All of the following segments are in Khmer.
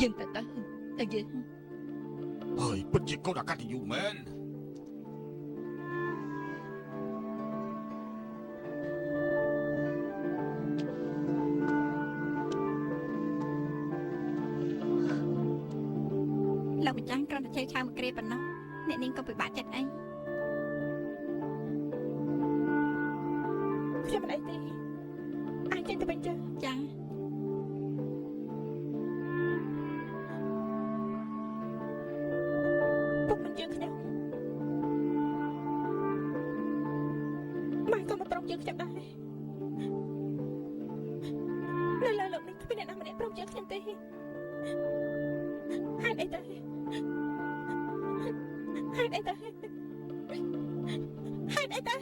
យើងទៅយើងហើយពិតជាកូនអកតញ្ញូមែនលោកម្ចាស់គ្រាន់តែជ័យឆៅមួយគ្រាប៉ុណ្ណោះអ្នកនាងក៏ពិបាកចិត្តអីខ្ញុំមិនអីទេអាចចេញទៅវិញចាចាពុកមិនជឿខ្ញុំម៉ែក៏មិនព្រមជឿខ្ញុំដែរនៅលើលោកនេះគ្មានអ្នកណាម្នាក់ព្រមជឿខ្ញុំទេហេតុអីទៅហេតុអីទៅហេតុអីទៅ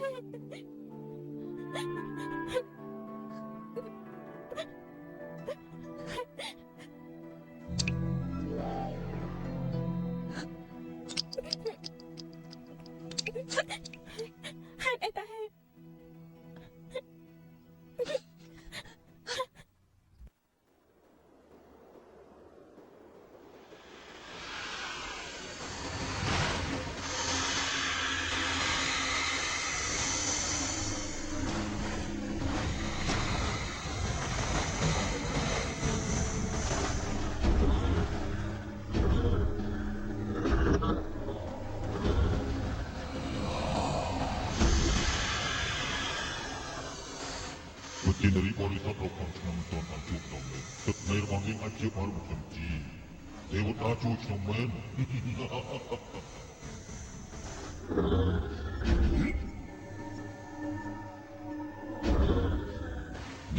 ជានារីបរិសុទ្ធរបស់ខ្ញុំមិនទាន់បានជួបដល់មែនទឹកនៃរបស់យើងអាចជាផលរបស់ខ្ញុំជីទេវតាជួយខ្ញុំមែនន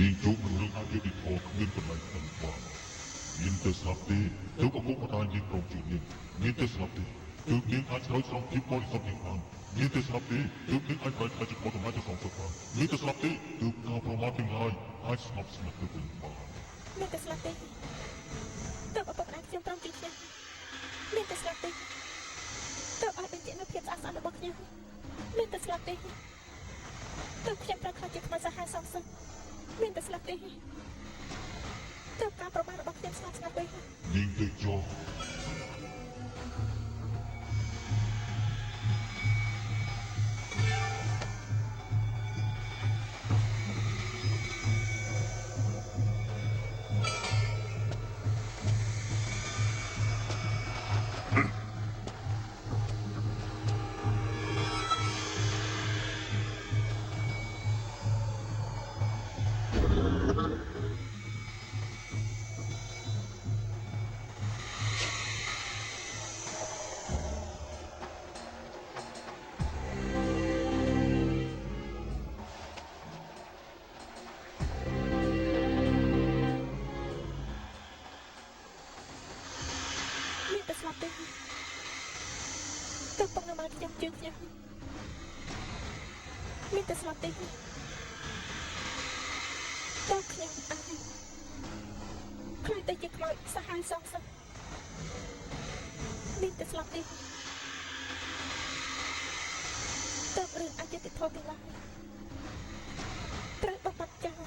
ាងជួបនឹងរឿងអយុត្តិធម៌គ្មានកន្លែងស្នឹងបានមានតែស្លាប់ទេទើបឪពុកម្ដាយនាងព្រមជួយនាងមានតែស្លាប់ទេទើបនាងអាចស្រោចស្រង់ភាពបរិសុទ្ធនាងបានមានតែស្លាប់ទេទើបនាងអាចបែកខ្លាចពីតម្លៃទៅសងសឹកបានមានតែស្លាប់ទេទើបការប្រមាថទាំងឡាយអាចស្ងប់ស្ងាត់ទៅវិញបានមានតែស្លាប់ទេទើបឪពុកម្ដាយខ្ញុំព្រមជួយខ្ញុំមានតែស្លាប់ទេទើបឲ្យបញ្ជាក់នូវភាពស្អាតស្អំរបស់ខ្ញុំមានតែស្លាប់ទេទើបខ្ញុំប្រកាសជាខ្មៅសាហាវសងសឹកមានតែស្លាប់ទេទើបការប្រមាថរបស់ខ្ញុំស្ងប់ស្ងាត់វិញនាងទៅចុះទើបពុកនៅមកខ្ញុំជឿខ្ញុំមានតែស្លាប់ទេទើបខ្ញុំអាចខ្លាចតែជាខ្មោចសាហាវសងសឹកមានតែស្លាប់ទេទើបរឿងអយុត្តិធម៌ទាំងឡាយត្រូវបបាត់ចោល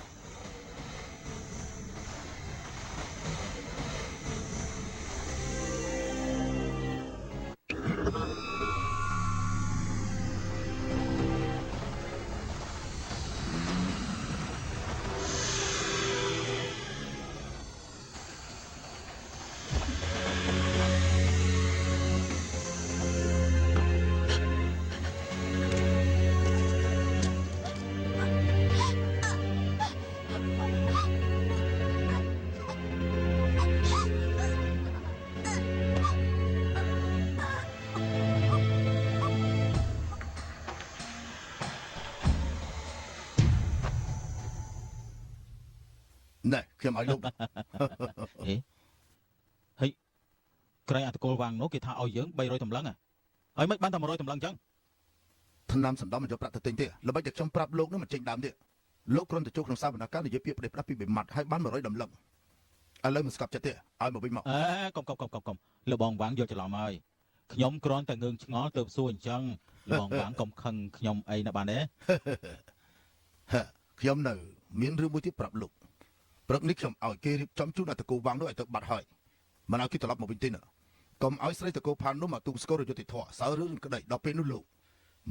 ណែខ្ញុំឲ្យលោកហេហេក្រែងអតកូលវាងនោះគេថាឲ្យយើង300តម្លឹងហើយមិនបានតែ100តម្លឹងអញ្ចឹងថ្នាំសម្ដំមកយកប្រាក់ទៅទិញទេល្បិចតែខ្ញុំប្រាប់លោកនោះមិនចេញដើមទេលោកគ្រាន់តែជួបក្នុងសវនកម្មនិយាយពាក្យប្រេះប្រាស់ពីបិមាត់ហើយបាន100តម្លឹងឥឡូវមិនស្កប់ចិត្តទេឲ្យមកវិញមកកុំលោកបងវាងយកច្រឡំហើយខ្ញុំគ្រាន់តែងឿងឆ្ងល់ទៅសួរអញ្ចឹងលោកបងវាងកុំខឹងខ្ញុំអីណាបានទេខ្ញុំនៅមានរឿងមួយទៀតប្រាប់លោកព្រឹកនេះខ្ញុំឲ្យគេរៀបចំជូនអត្តគូវាងនោះឲ្យទៅបាត់ហើយ មិនឲ្យគេត្រឡប់មកវិញទេណាកុំឲ្យស្រីតកោផាននោះមកទូងស្គរយុតិធធសើរឿងក្តីដល់ពេលនោះលោក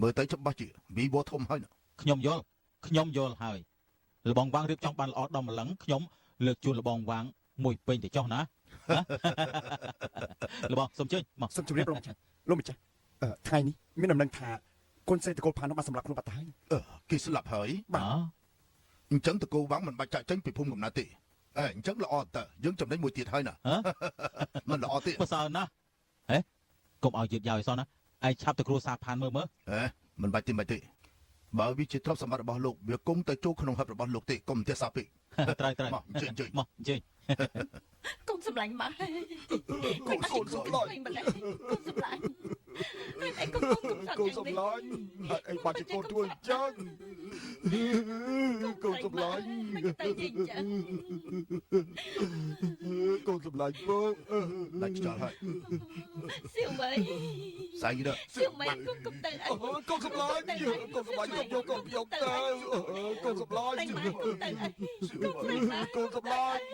មើលទៅច្បាស់ជាវីវធំហើយណា ខ្ញុំយល់ហើយលបងវាងរៀបចំបានល្អដល់ម្លឹងខ្ញុំលើកជូនលបងវាងមួយពេញទៅចុះណា លបងសូមជើញមក សូមជម្រាបលោកម្ចាស់ថ្ងៃនេះមានដំណឹងថាកូនស្រីតកូលផាននោះបានសម្លាប់ក្នុងបាត់ទៅហើយ គេស្លាប់ហើយ បាទ អញ្ចឹងតកោវាងមិនបាច់ចាក់ចេញពីភូមិកំណើតទេអញ្ចឹងល្អតើយើងចំណេញមួយទៀតហើយណាមិនល្អទេ ប្រសើរណាស់ហេកុំឲ្យយឺតយ៉ាវអីសោះណាឯងឆាប់ទៅគ្រួសារផានមើល មិនបាច់ទេបើវាជាទ្រព្យសម្បត្តិរបស់លោកវាគង់តែចូលក្នុងហឹបរបស់លោកទេកុំទេសសាពេក ត្រូវ មកអញ្ជើញ មកជើញ កូនសម្លាញ់ម៉ែកូនសម្លាញ់ម្ល៉េះកូនសម្លាញ់ឯងកូនសម្លាញ់ អីបាច់ជាកូនទួយអញ្ចឹងកូនសម្លាញ់ តែនិយាយចឹង កូនសម្លាញ់បង ដាច់ខ្យល់ហើយ សៀវម៉ៃ ស្អីដល់ សៀវម៉ៃកុំទៅអី កូនសម្លាញ់កូនសម្លាញ់យកទៅកូនសម្លាញ់ តែម៉ែកុំទៅអីកុំទៅម៉ែ កូនសម្លាញ់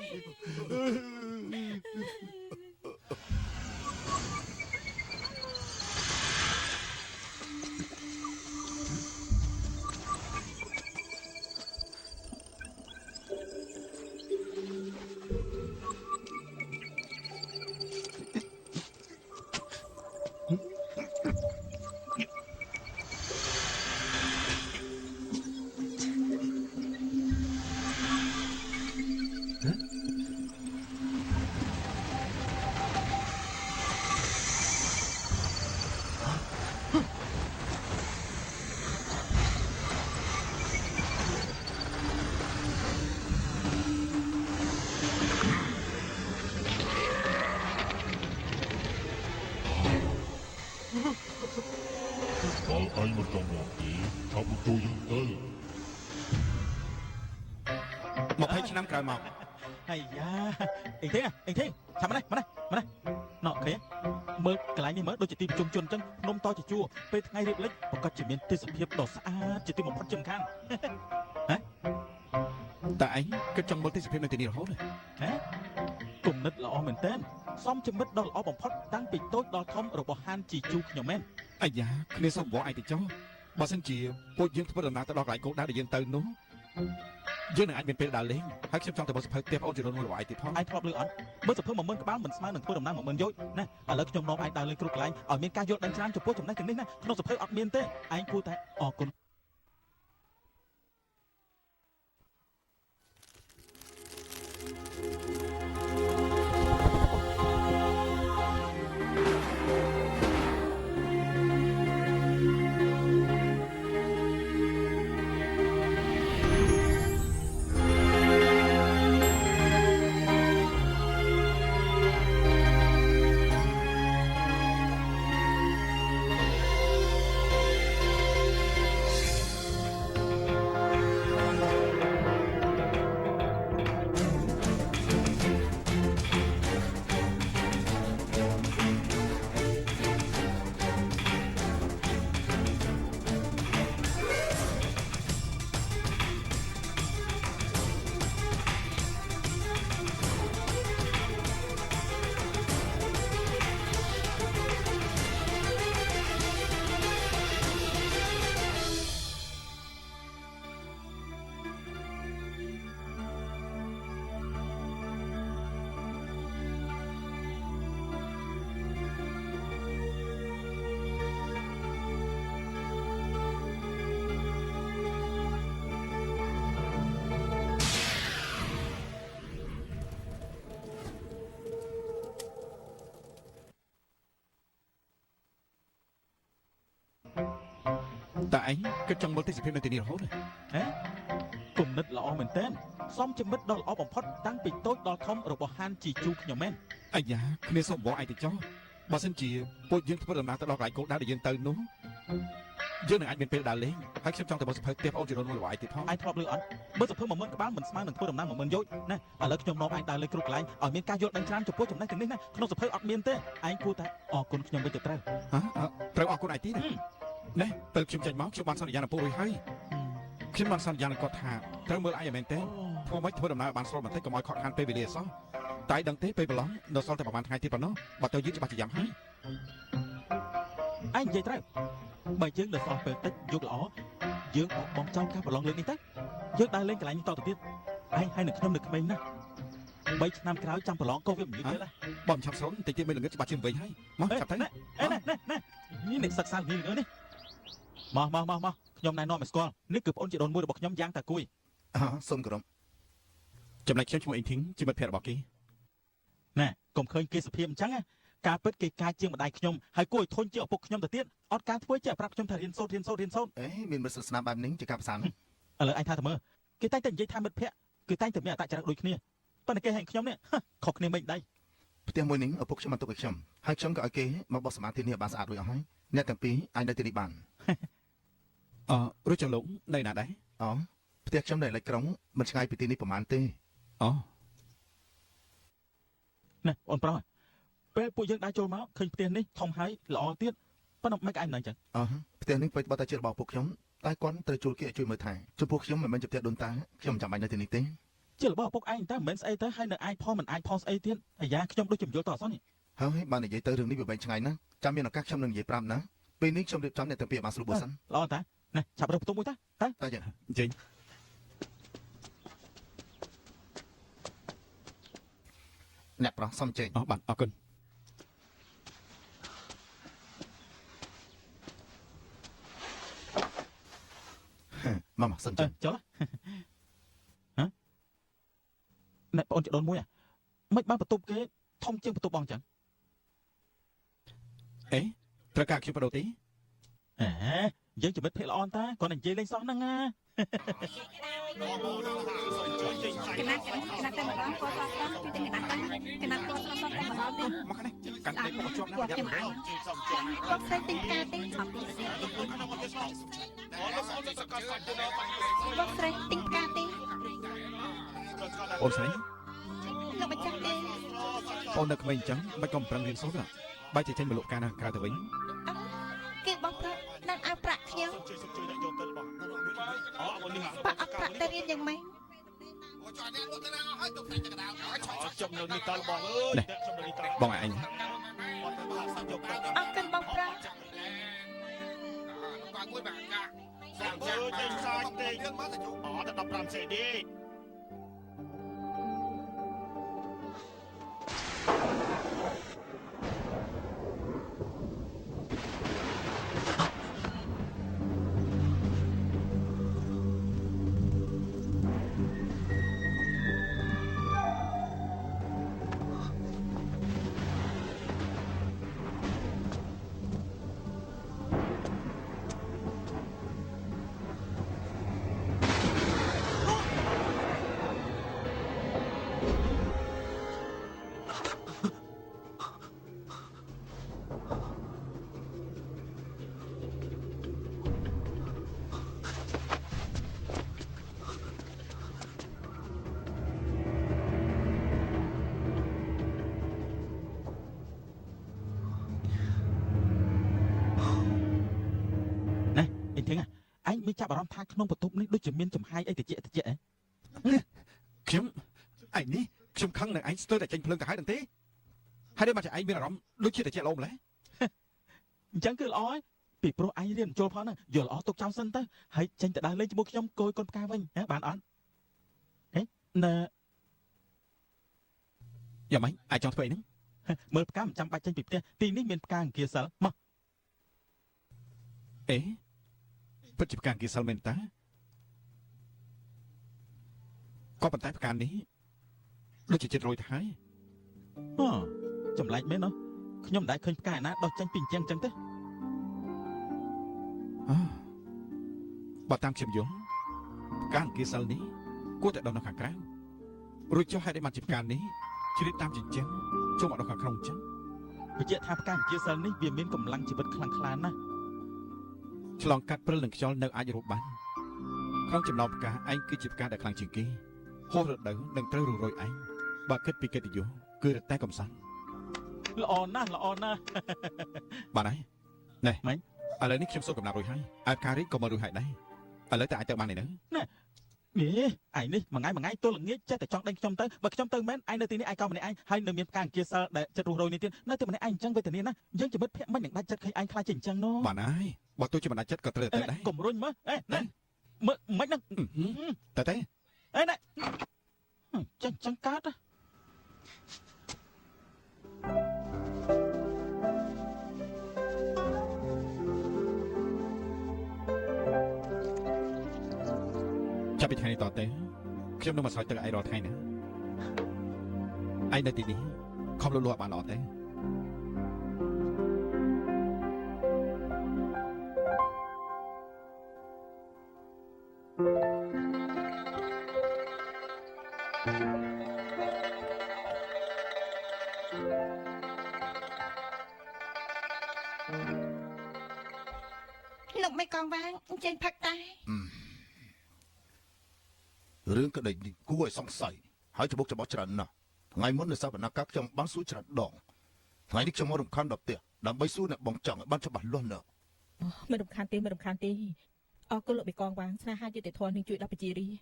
បើឯងមិនចង់មកទេថាមកជួយយើងទៅ 20ឆ្នាំក្រោយមក ហើយយ៉ាអីទេឆាប់មកនេះណ៎ឃើញមើលកន្លែងនេះមើលដូចជាទីប្រជុំជនអញ្ចឹងភ្នំតជាជួរពេលថ្ងៃរៀបលិចប្រកាសជាមានទេសភាពដ៏ស្អាតជាទីបំផុតជាខាង តែឯងគិតចង់មើលទេសភាពនៅទីនេះរហូត គំនិតល្អមែនទែនសមជាមិត្តដ៏ល្អបំផុតតាំងពីតូចដល់ធំរបស់ហានជីជូខ្ញុំមែន អាយ៉ាគ្នាសុំវងឯងទៅចុះបើសិនជាពួកយើងធ្វើដំណើរទៅដល់កន្លែងគោលដៅដែលយើងទៅនោះយើងនឹងអាចមានពេលដើរលេងហើយខ្ញុំចង់ទៅមើលសភៅផ្ទះបងអូនជារូនមួយរបស់ឯងទៀតផង ឯងធ្លាប់លឺអត់មើលសភើ10000ក្បាលមិនស្មើនឹងធ្វើដំណើរ10000យោជណាឥឡូវខ្ញុំនាំឯងដើរលេងគ្រប់កន្លែងឲ្យមានការយល់ដឹងច្រើនចំពោះចំណេះទាំងនេះណាក្នុងសភើអត់មានទេឯងគួរតែអរគុណ តែឯងគិតចង់មើលទេសភាពនៅទីនេះរហូត គំនិតល្អមែនទែនសមជាមិត្តដ៏ល្អបំផុតតាំងពីតូចដល់ធំរបស់ហានជីជូខ្ញុំមែន អាយ៉ាគ្នាសុំវងឯងទៅចុះបើសិនជាពួកយើងធ្វើដំណើរទៅដល់កន្លែងគោលដៅដែលយើងទៅនោះយើងនឹងអាចមានពេលដើរលេងហើយខ្ញុំចង់ទៅមើលសភៅផ្ទះបងអូនជារូនមួយរបស់ឯងទៀតផង ឯងធ្លាប់លឺអត់មើលសភើ10000ក្បាលមិនស្មើនឹងធ្វើដំណើរ10000យោជណាឥឡូវខ្ញុំនាំឯងដើរលេងគ្រប់កន្លែងឲ្យមានការយល់ដឹងច្រើនចំពោះចំណេះទាំងនេះណាក្នុងសភើអត់មានទេឯងគួរតែអរគុណខ្ញុំវិញទៅត្រូវ ត្រូវអរគុណឯងទៀតណែពេលខ្ញុំចេញមកខ្ញុំបានសន្យានឹងពួករួចហើយខ្ញុំបានសន្យានឹងគាត់ថាត្រូវមើលឯងឲ្យមែនទេធ្វើម៉េចធ្វើដំណើរបានស្រួលបន្តិចកុំឲ្យខកខានពេលវេលាសោះ តែដឹងទេពេលប្រឡងនៅសល់តែប្រហែលថ្ងៃទៀតប៉ុណ្ណោះបើទៅយើងច្បាស់ជាយ៉ាងហើយ ឯងនិយាយត្រូវបើយើងនៅសល់ពេលតិចយកល្អយើងបោះបង់ចោលការប្រឡងលើកនេះទៅយើងដើរលេងកន្លែងនេះតទៅទៀតឯងហើយនឹងខ្ញុំនៅក្មេងណាស់3ឆ្នាំក្រោយចាំប្រឡងក៏វាមិនយឺតទៀតដែរ បងឆាប់ស្រូនតិចទៀតមានល្ងឹតច្បាស់ជាវិញហើយមកចាប់ទៅ នេះអ្នកសិក្សានេះនេះមកខ្ញុំណែនាំឲ្យស្គាល់នេះគឺប្អូនជីដូនមួយរបស់ខ្ញុំយ៉ាងតាគួយ សូមគោរព ចំណែកខ្ញុំឈ្មោះអ៊ីងធីងជាមិត្តភក្តិរបស់គេ ណែកុំឃើញគេសភាពអញ្ចឹងការពិតគេកាយជាងម្ដាយខ្ញុំហើយគួរឲ្យធុញជាងឪពុកខ្ញុំទៅទៀតអត់ការធ្វើជាប្រាប់ខ្ញុំថារៀនសូត្រ អេមានមិត្តស្នាមបែបនេះជាការប្រសាន ឥឡូវឯងថាទៅមើលគេតែងតែនិយាយថាមិត្តភក្តិគឺតែងតែមានអត្តចរិតដូចគ្នាប៉ុន្តែគេហែងខ្ញុំនេះខុសគ្នាមិនដៃ ផ្ទះមួយនេះឪពុកខ្ញុំបានទុកឲ្យខ្ញុំហើយខ្ញុំក៏ឲ្យគេមកបោះសមាធិនេះបានស្អាតរួចអស់ហើយអ្នកទាំងពីរអាចនៅទីនេះបាន រួចចលោកនៅណាដែរ អូផ្ទះខ្ញុំនៅលេខក្រុងមិនឆ្ងាយពីទីនេះប្រហែលទេ អូ ណែអូនប្រុសពេលពួកយើងដើរចូលមកឃើញផ្ទះនេះធំហើយល្អទៀតប៉ុន្តែមិនឯងមិនអញ្ចឹង ផ្ទះនេះពេចបើតែជារបស់ឪពុកខ្ញុំតែគាត់ត្រូវជួលគេឲ្យជួយមើលថែចំពោះខ្ញុំមិនមែនជាផ្ទះដូនតាខ្ញុំមិនចាំបាច់នៅទីនេះទេ ជារបស់ឪពុកឯងតែមិនមែនស្អីទៅហើយនៅឯងផងមិនអាចផងស្អីទៀតអាយ៉ាខ្ញុំដូចជំយល់តអសោះនេះ ហើយបាននិយាយទៅរឿងនេះវាបែកឆ្ងាយណាស់ចាំមានឱកាសខ្ញុំនឹងនិយាយប្រាប់ណាពេលនេះខ្ញុំរៀបចំអ្នកទាំងពីរបានស្រួលបួសិន ល្អតាណែចាប់រកបន្ទប់មួយតា តែយ៉ាង ចេញ អ្នកប្រុសសុំចេញ អូបាទអរគុណ មកសុំចេញ ចុះហ៎ណែបងអូនចដូនមួយមិនបានបន្ទប់គេធំជាងបន្ទប់បងអញ្ចឹង អេត្រូវការខ្ញុំបដូរទេ យើងជាមិត្តភក្តិល្អតាគាត់និយាយលេងសោះហ្នឹងណា កណាត់តែម្ដងគាត់ស្អាតទៅកណាត់តែកណាត់គាត់ស្អាតតែម្ដងទៀត មកនេះកាន់តែមកជាប់ណា គាត់ យ៉ា ចាំ ប់ អីគាត់ស្រីទិញផ្កាទេឆប់គាត់ស្រីទិញផ្កាទេ អូនស្រី លោកមិនចាំទេ អូននៅក្មេងអញ្ចឹងមិនក៏ប្រឹងរៀនសូត្របែរជាចេញមកលក់ការណាក្រៅទៅវិញ គេបងប្រុសនឹងឲ្យប្រាក់ខ្ញុំបាក់អត់ប្រាក់ទៅរៀនយ៉ាងម៉េច ខ្ញុំនៅនេះតើបងអើយខ្ញុំនៅនេះតើ បងឯង អរគុណបងប្រុស អើយចេញសាច់ទេអត់ដល់15សេនេះ អីទាំងឯងមានចាប់អារម្មណ៍ថាក្នុងបន្ទប់នេះដូចជាមានចំហាយអីតិចតិច ខ្ញុំឯងនេះខ្ញុំខឹងនឹងឯងស្ទើរតែចេញភ្លើងទៅហើយនឹងទេហើយនេះមកជាឯងមានអារម្មណ៍ដូចជាតែជាលោម្លេះ អញ្ចឹងគឺល្អហើយពីព្រោះឯងរៀនចូលផងហ្នឹងយល់ល្អទុកចោលសិនទៅហើយចេញទៅដើរលេងជាមួយខ្ញុំគយកូនផ្កាវិញបានអត់ហេណែ យ៉ាងម៉េចអាចចង់ធ្វើអីហ្នឹង មើលផ្កាមិនចាំបាច់ចេញពីផ្ទះទីនេះមានផ្កាអង្គាសិលមក អេពិតជាផ្កាគីសិលមែនតាក៏ប៉ុន្តែផ្កានេះដូចជាចិត្តរយទៅហើយ អូចម្លែកមែនណោះខ្ញុំមិនដែលឃើញផ្កាឯណាដោះចេញពីអញ្ចឹងទេ បើតាមខ្ញុំយល់ផ្កាគីសិលនេះគួរតែដោះនៅខាងក្រៅរួចចុះហេតុអីបានជាផ្កានេះជ្រៀតតាមជញ្ជាំងចូលមកដល់ខាងក្នុងអញ្ចឹង បញ្ជាក់ថាផ្កាអង្គាសិលនេះវាមានកម្លាំងជីវិតខ្លាំងក្លាណាស់ ឆ្លងកាត់ព្រិលនិងខ្យល់នៅអាចរੂបានក្នុងចំណោមផ្កាឯងគឺជាផ្កាដែលខ្លាំងជាងគេហួសរដូវនឹងត្រូវរੂរយឯងបើគិតពីកិត្តិយសគឺតែកំសាន្ត ល្អណាស់ បាទហើយណែ ម៉េច ឥឡូវនេះខ្ញុំសូមកំណាត់រួចហើយឲ្យផ្ការីកក៏មករួចហើយដែរឥឡូវតែអាចទៅបានឯនៅ ហេឯនេះមួយថ្ងៃទល់ល្ងាចចេះតែចង់ដេញខ្ញុំទៅបើខ្ញុំទៅមែនឯងនៅទីនេះឯងក៏ម្នាក់ឯងហើយនៅមានផ្កាអង្គាសិលដែលចិត្តរស់រយនេះទៀតនៅតែម្នាក់ឯងអញ្ចឹងវេទនាណាយើងជាមិត្តភក្តិមិននឹងដាច់ចិត្តឃើញឯងខ្លាចជាអញ្ចឹងណូ បានហើយបើទោះជាមិនដាច់ចិត្តក៏ត្រូវទៅដែរ កុំរុញមើលណាមើលមិនហ្នឹង តែ អេណាចឹងកើត ចាប់ពីថ្ងៃនេះតទៅខ្ញុំនឹងមកស្រោចទឹកឯងរាល់ថ្ងៃណាឯងនៅទីនេះខំលូតលាស់បានល្អទេ លោកមេកងវាងចេញផឹកតែ រឿងក្តីនេះគួរឲ្យសង្ស័យហើយច្បុកច្បោះច្រើនណាស់ថ្ងៃមុននៅសវនកម្មខ្ញុំបានសួរច្រើនដងថ្ងៃនេះខ្ញុំមករំខានដល់ផ្ទះដើម្បីសួរអ្នកបងចង់ឲ្យបានច្បាស់លាស់ណាស់ មិនរំខានទេអរគុណលោកមេកងវាងស្នេហាយុត្តិធម៌នឹងជួយដល់ប្រជារាស្ត្រ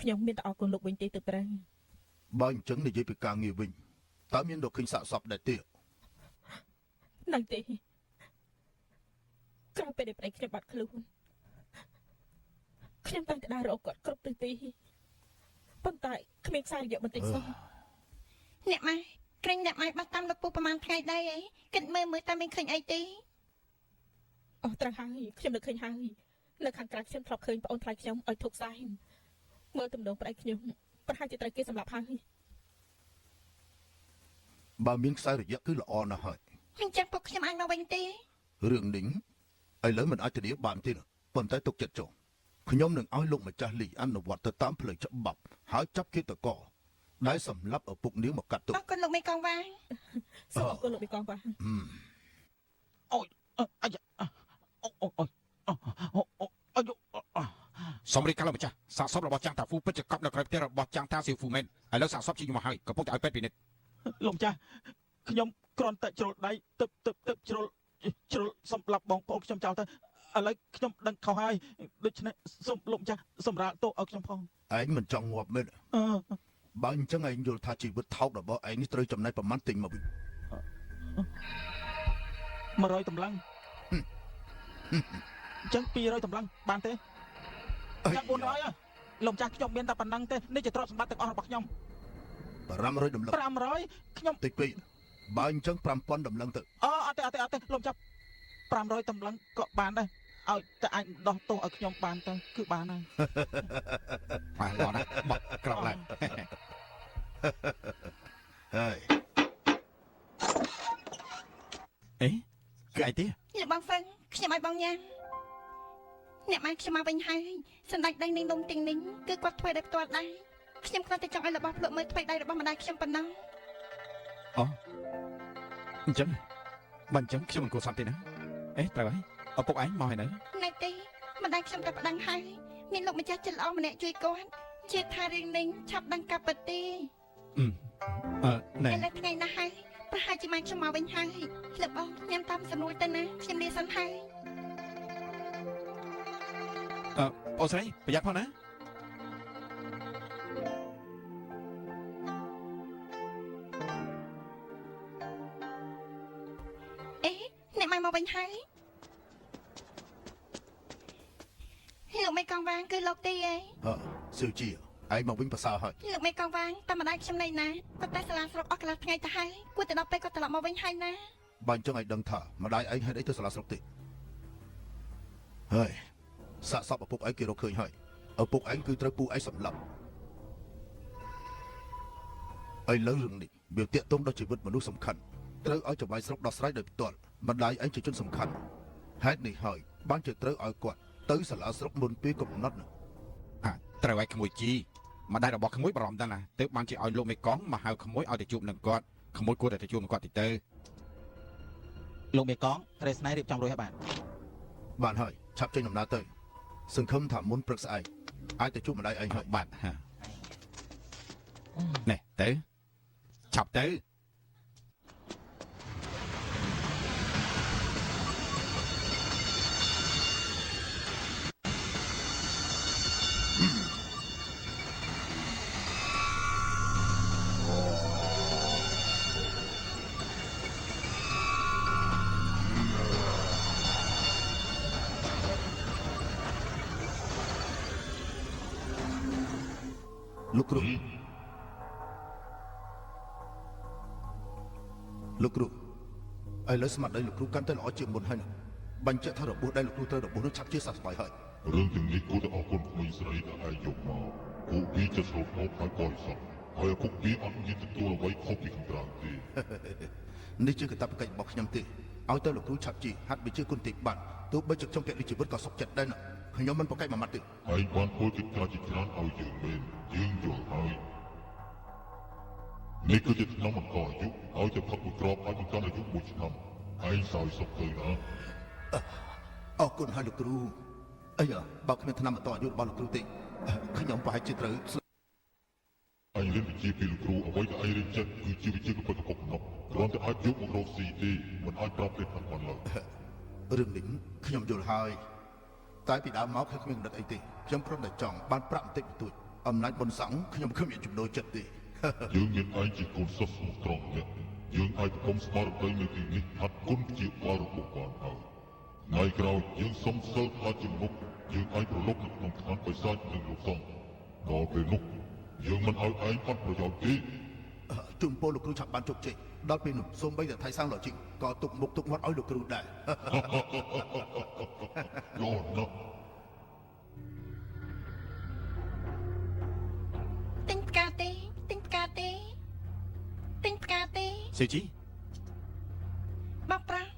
ខ្ញុំមានតែអរគុណលោកវិញទេទៅត្រូវ បើអញ្ចឹងនិយាយពីការងារវិញតើមានរកឃើញសាកសពដែរទេ នៅទេក្រោយពេលដែលប្តីខ្ញុំបាត់ខ្លួនខ្ញុំតាំងតែដើររកគាត់គ្រប់ទិសទីប៉ុន្តែគ្មានសារយកបន្តិចសោះអ្នកម៉ែក្រែងអ្នកម៉ែបាត់តាមលោកពូប្រហែលថ្ងៃដែរអីគិតមើលតែមិនឃើញអីទេអស់ត្រូវហើយខ្ញុំនឹកឃើញហើយនៅខាងក្រៅខ្ញុំធ្លាប់ឃើញប្អូនថ្លៃខ្ញុំឲ្យធុកសែងមើលទំនងប្តីខ្ញុំប្រហែលជាត្រូវគេសម្លាប់ហើយ បើមានខ្សែរយៈគឺល្អណាស់ហើយ អញ្ចឹងពុកខ្ញុំអាចមកវិញទេ រឿងនេះឥឡូវមិនអាចធានាបានទេប៉ុន្តែទុកចិត្តចុះខ្ញុំនឹងឲ្យលោកម្ចាស់លីអនុវត្តទៅតាមផ្លូវច្បាប់ហើយចាប់ឃាតករដែលសម្លាប់ឪពុកនាងមកកាត់ទុក អរគុណលោកមេកងវាងសូមអរគុណលោកមេកងវាង អូយអាយ៉ាអូយ សូមរីករាយលោកម្ចាស់សាកសពរបស់ចាងតាហ្វូពិតជាកប់នៅក្រៅផ្ទះរបស់ចាងតាស៊ីហ្វូមែនឥឡូវសាកសពជាខ្ញុំមកហើយកំពុងតែឲ្យពេទ្យពិនិត្យ លោកម្ចាស់ខ្ញុំគ្រាន់តែជ្រុលដៃទឹកជ្រុលសម្រាប់បងប្អូនខ្ញុំចោលទៅឥឡូវខ្ញុំដឹងខុសហើយដូច្នេះសូមលោកម្ចាស់សម្រាប់ទោសឲ្យខ្ញុំផង ឯងមិនចង់ងាប់មែនបើអញ្ចឹងឯងយល់ថាជីវិតថោករបស់ឯងនេះត្រូវចំណាយប្រមាណទិញមកវិញ 100តម្លឹងអញ្ចឹង200តម្លឹងបានទេចាំ400លោកម្ចាស់ខ្ញុំមានតែប៉ុណ្ណឹងទេនេះជាទ្រព្យសម្បត្តិទាំងអស់របស់ខ្ញុំ 500តម្លឹង 500ខ្ញុំ តិចពេកបើអញ្ចឹង5000តម្លឹងទៅ អត់ទេលោកម្ចាស់500តម្លឹងក៏បានដែរឲ្យតែអាចដោះទោសឲ្យខ្ញុំបានទៅគឺបានហើយ បាទល្អណាស់បោះក្រោកឡើង ហើយ អេគឺអីទេ លោកបងហ្វឹងខ្ញុំឲ្យបងញ៉ាំអ្នកម៉ែខ្ញុំមកវិញហើយសម្ដេចដៃនឹងដុំទីងនេះគឺគាត់ធ្វើដោយផ្ទាល់ដែរខ្ញុំគ្រាន់តែចង់ឲ្យរបស់ភ្លក់មើលថ្មីដៃរបស់ម្ដាយខ្ញុំប៉ុណ្ណឹង អញ្ចឹងបើអញ្ចឹងខ្ញុំមិនគួរសន្តិទេណាអេត្រូវហើយឪពុកឯងមកហើយនៅ នៅទេម្ដាយខ្ញុំតែប្តឹងហើយមានលោកម្ចាស់ចិត្តល្អម្នាក់ជួយគាត់ជាថារឿងនេះឆាប់ដឹងកាប់ពិតទេ ណែ ឥឡូវថ្ងៃណាស់ហើយប្រហែលជាម៉ែខ្ញុំមកវិញហើយលោកបងញ៉ាំតាមសំរួលទៅណាខ្ញុំលាសិនហើយ អូស្រីប្រយ័ត្នផងណា អេអ្នកម៉ែមកវិញហើយលោកមេកងវាងគឺលោកទីអេ ស៊ូជីឯងមកវិញប្រសើរហើយ លោកមេកងវាងតែម្ដាយខ្ញុំនៅណាគាត់តែសាលាស្រុកអស់កន្លះថ្ងៃទៅហើយគួរតែដល់ពេលគាត់ត្រឡប់មកវិញហើយណា បើអញ្ចឹងឯងដឹងថាម្ដាយឯងហេតុអីទៅសាលាស្រុកទេហើយសាកសពឪពុកឯងគេរកឃើញហើយឪពុកឯងគឺត្រូវពូឯងសម្លាប់ឥឡូវរឿងនេះវាតាក់ទងដល់ជីវិតមនុស្សសំខាន់ត្រូវឲ្យចំណាយស្រុកដោះស្រាយដោយផ្ទាល់ម្ដាយឯងជាជនសំខាន់ហេតុនេះហើយបានជាត្រូវឲ្យគាត់ទៅសាលាស្រុកមុនពេលកំណត់នោះ ត្រូវឲ្យក្មួយជីម្ដាយរបស់ក្មួយបារម្ភដែរណាទើបបានជាឲ្យលោកមេកងមកហៅក្មួយឲ្យទៅជួបនឹងគាត់ក្មួយគួរតែទៅជួបនឹងគាត់តិចទៅ លោកមេកងត្រេស្នៃរៀបចំរួចហើយបាទ បានហើយឆាប់ចេញដំណើរទៅសង្ឃឹមថាមុនព្រឹកស្អែកអាចទៅជួបម្ដាយឯងហើយ បាទណែទៅឆាប់ទៅ លោកគ្រូលោកគ្រូឥឡូវស្មារតីលោកគ្រូកាន់តែល្អជាងមុនហើយណាបញ្ជាក់ថារបួសដែលលោកគ្រូត្រូវរបួសនោះឆាប់ជាសះស្បើយហើយ រឿងទាំងនេះគួរតែអរគុណក្មេងស្រីដែលឯងយកមកពួកវាจะស្រូបមកហើយបរិសុទ្ធហើយពួកវាអត់មានទទួលអ្វីខុសពីខាងក្រៅទេ នេះជាកាតព្វកិច្ចរបស់ខ្ញុំទេឲ្យទៅលោកគ្រូឆាប់ជាហាត់វិជាគុណទីបាត់ទោះបីជាខ្ញុំពាក់ដូចជីវិតក៏សុខចិត្តដែរណាខ្ញុំមិនប្រកែកមួយម៉ាត់ទេ ហើយបានធ្វើកិច្ចការជាច្រើនឲ្យយើងមែនយើងយល់ហើយនេះគឺជាឆ្នាំអង្គអាយុឲ្យតែផឹកមួយគ្រាប់ឲ្យបានអាយុ1ឆ្នាំឯងសោយសុខទៅណា អរគុណហើយលោកគ្រូអីបើគ្មានឆ្នាំបន្តអាយុរបស់លោកគ្រូទេខ្ញុំប្រហែលជាត្រូវ ឯងរៀនវិជ្ជាពីលោកគ្រូអ្វីដែលឯងរៀនចិត្តគឺជាវិជ្ជាកប៉ុណ្ណោះគ្រាន់តែអាចយកមករកស៊ីទេមិនអាចប្រាប់ទេបានឡើយ រឿងនេះខ្ញុំយល់ហើយតែពីដើមមកខ្ញុំគ្មានកំណត់អីទេខ្ញុំគ្រាន់តែចង់បានប្រាក់បន្តិចបន្តួចអំណាចបុណ្យសង្ឃខ្ញុំគ្មានចំណូលចិត្តទេ យើងមានឯងជាកូនសិស្សស្មោះត្រង់នេះយើងអាចបង្កុំស្មារតីនៅទីនេះហាត់គុណជាបារបស់បានហើយថ្ងៃក្រោយយើងសុំសិលថាជាមុខយើងអាចប្រឡប់នៅក្នុងឋានបិសាចនឹងលោកសំដល់ពេលនោះយើងមិនឲ្យឯងអត់ប្រយោជន៍ទេ ជូនពរលោកគ្រូឆាប់បានជោគជ័យដល់ពេលនោះសូម្បីតែថៃសាំងឡូជីកក៏ទុកមុខទុកមាត់ឲ្យលោកគ្រូដែរ ល្អណាស់ ទិញផ្កាទេទិញផ្កាទេទិញផ្កាទេ សេជី បោកប្រាស់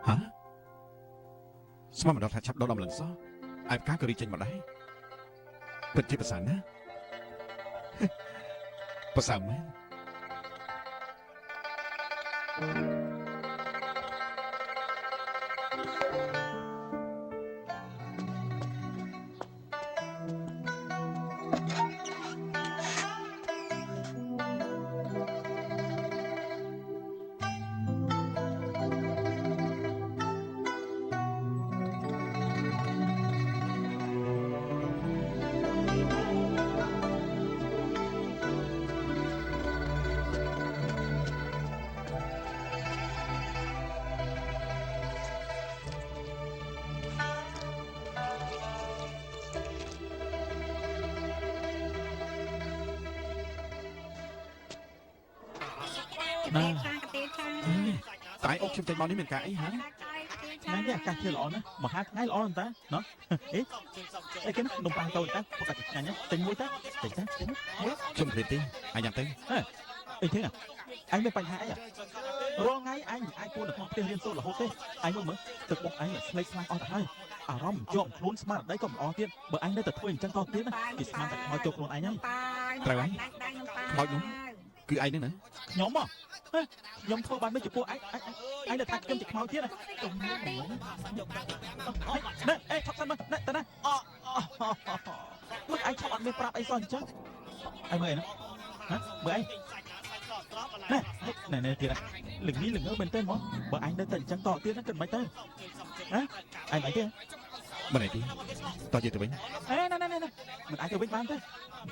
ហាស្មានម្ដងថាឆាប់ដល់ដំណឹងសោះឯផ្កាក៏រីកចេញមកដែរពិតជាប្រសើរណាស់ ប្រសើរមែន ណា ទេចា តែអុកខ្ញុំចេញមកនេះមានការអីហ៎ ថ្ងៃនេះអាកាសធាតុល្អណាស់មហាថ្ងៃល្អណាស់តាណោះអេអីគេណានំប៉័ងតូចតាប្រកាសឆ្ងាញ់ណាទិញមួយតាទិញតាទិញមួយ ខ្ញុំព្រានទេអញញ៉ាំទៅ អីទេអញមានបញ្ហាអីរាល់ថ្ងៃអញអាចគួរនៅក្នុងផ្ទះរៀនសូត្ររហូតទេអញមើលទឹកមុខអញស្លេកស្លាំងអស់ទៅហើយអារម្មណ៍ជាប់ខ្លួនស្មារតីក៏មិនអស់ទៀតបើអញនៅតែធ្វើអញ្ចឹងតទៀតណាគេស្មានតែខ្មោចចូលខ្លួនអញហើយ ត្រូវហើយខ្មោចនោះគឺឯងហ្នឹងណា ខ្ញុំមកខ្ញុំធ្វើបានមិនចំពោះអញទៅថាខ្ញុំជាខ្មោចទៀតណាទុំណែអេថប់សិនមើលណែតើណាមើលអញឆប់អត់មានប្រាប់អីសោះអញ្ចឹងអញមើលអីណាមើលអីណែទៀតលឹងនេះលឹងមែនទេមកបើអញនៅតែអញ្ចឹងតទៀតណាគិតមិនទៅណាអញមិនទេ មិនអីទេតោះយកទៅវិញ ណែមិនអាចទៅវិញបានទេមិន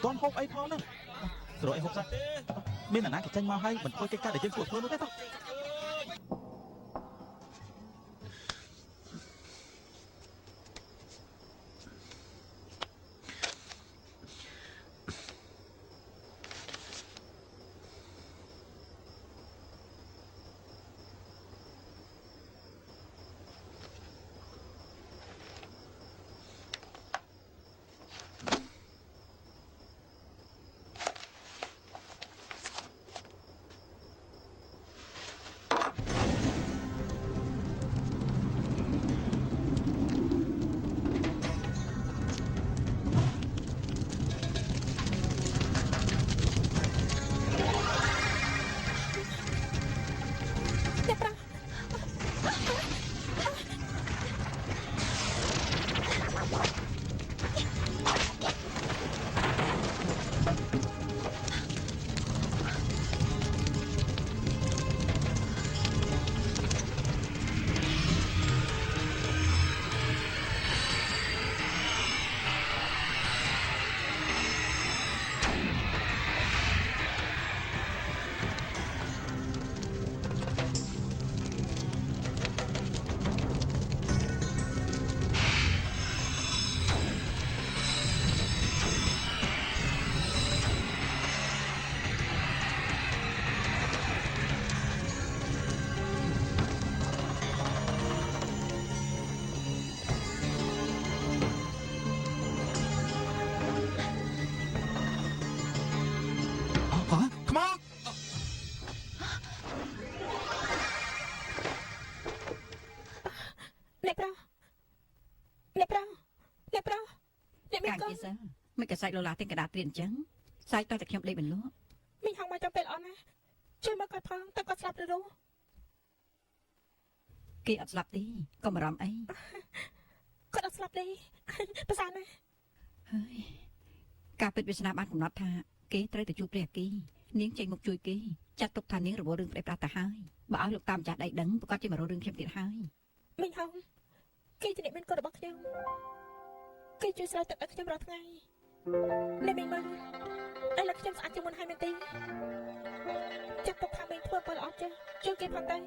ទាន់ហូបអីផងណាស្រួលអីហូបសោះមានអាណាគេចាញ់មកហើយមិនធ្វើកិច្ចការដែលយើងគួរធ្វើនោះទេតោះ អ យ៉ាងគេសើមិនក៏សាច់លោឡាទាំងកដាត្រៀនអញ្ចឹងសាច់តតែខ្ញុំដេកបន្លក់ មីងហងមកចាំពេលល្អណាស់ជួយមកគាត់ផងតើគាត់ស្លាប់ឬរស់ គេអត់ស្លាប់ទេកុំបារម្ភអី គាត់អត់ស្លាប់ទេប្រសាណា ហើយការពិតវាសនាបានកំណត់ថាគេត្រូវទៅជួបព្រះអគីនាងចេញមកជួយគេចាត់ទុកថានាងរវល់រឿងប្តីប្រាស់ទៅហើយបើឲ្យលោកតាមចាស់ដៃដឹងប្រកាសជាមករករឿងខ្ញុំទៀតហើយ មីងហងគេជាអ្នកមានកូនរបស់ខ្ញុំគេជួយស្រោចទឹកឲ្យខ្ញុំរាល់ថ្ងៃអ្នកមីងមើលឥឡូវខ្ញុំស្អាតជាងមុនហើយមែនទេចាត់ទុកថាមីងធ្វើបើល្អចេះជួយគេផងដែរ